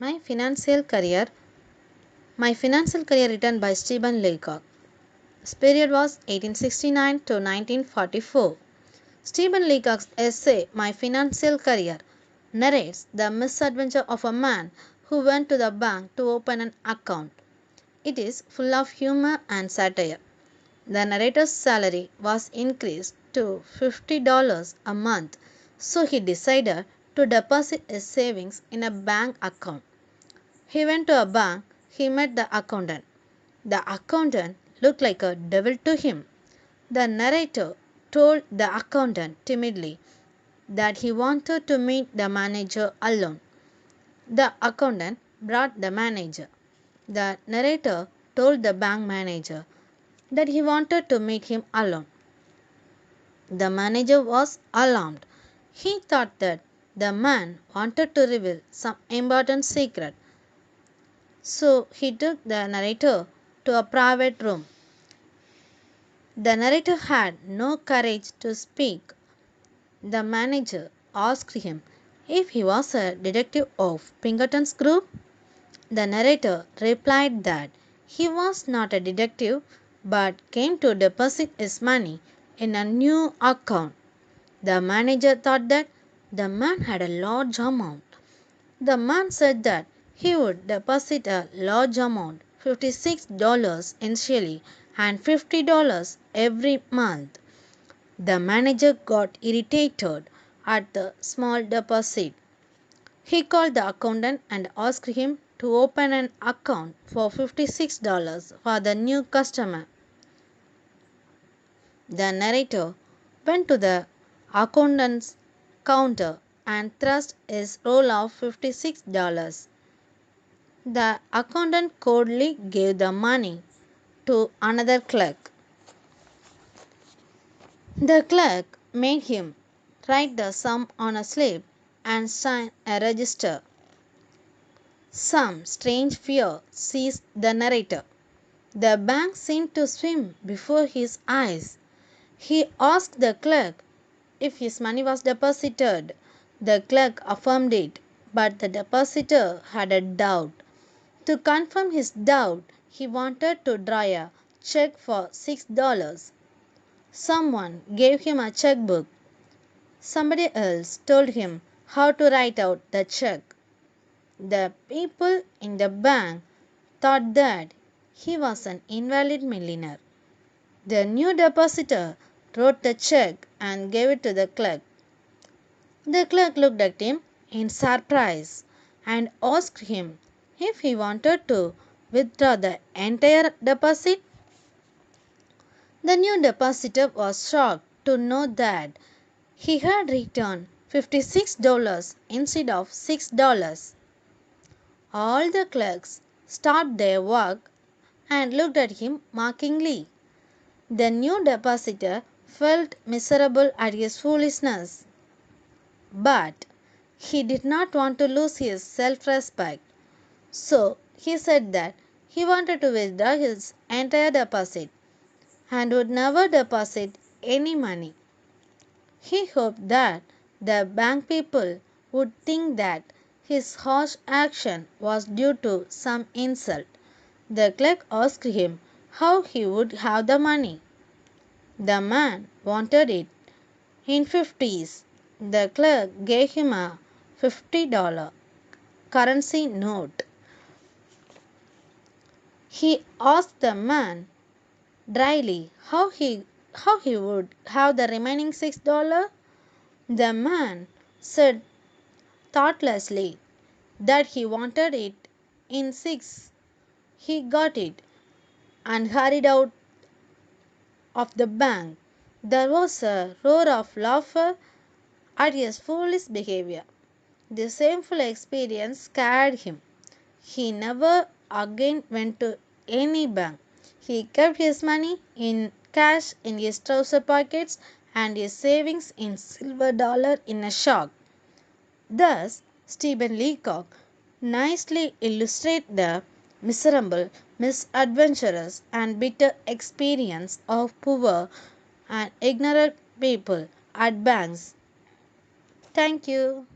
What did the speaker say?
My financial career. My financial career written by Stephen Leacock. This period was 1869 to 1944. Stephen Leacock's essay My Financial Career narrates the misadventure of a man who went to the bank to open an account. It is full of humor and satire. The narrator's salary was increased to $50 a month, so he decided to deposit his savings in a bank account. He went to a bank. He met the accountant. The accountant looked like a devil to him. The narrator told the accountant timidly that he wanted to meet the manager alone. The accountant brought the manager. The narrator told the bank manager that he wanted to meet him alone. The manager was alarmed. He thought that the man wanted to reveal some important secret. So he took the narrator to a private room. The narrator had no courage to speak. The manager asked him if he was a detective of Pinkerton's group. The narrator replied that he was not a detective but came to deposit his money in a new account. The manager thought that the man had a large amount. The man said that he would deposit a large amount, $56 initially and $50 every month. The manager got irritated at the small deposit. He called the accountant and asked him to open an account for $56 for the new customer. The narrator went to the accountant's counter and thrust his roll of $56. The accountant coldly gave the money to another clerk. The clerk made him write the sum on a slip and sign a register. Some strange fear seized the narrator. The bank seemed to swim before his eyes. He asked the clerk if his money was deposited. The clerk affirmed it, but the depositor had a doubt. To confirm his doubt, he wanted to draw a check for $6. Someone gave him a checkbook. Somebody else told him how to write out the check. The people in the bank thought that he was an invalid millionaire. The new depositor wrote the check and gave it to the clerk. The clerk looked at him in surprise and asked him if he wanted to withdraw the entire deposit. The new depositor was shocked to know that he had returned $56 instead of $6. All the clerks stopped their work and looked at him mockingly. The new depositor felt miserable at his foolishness, but he did not want to lose his self respect. So he said that he wanted to withdraw his entire deposit and would never deposit any money. He hoped that the bank people would think that his harsh action was due to some insult. The clerk asked him how he would have the money. The man wanted it in fifties. The clerk gave him a $50 currency note. He asked the man dryly how he would have the remaining $6. The man said thoughtlessly that he wanted it in six. He got it and hurried out of the bank. There was a roar of laughter at his foolish behavior. The shameful experience scared him. He never again went to any bank. He kept his money in cash in his trouser pockets and his savings in silver dollar in a shock. Thus, Stephen Leacock nicely illustrates the miserable, misadventurous, and bitter experience of poor and ignorant people at banks. Thank you.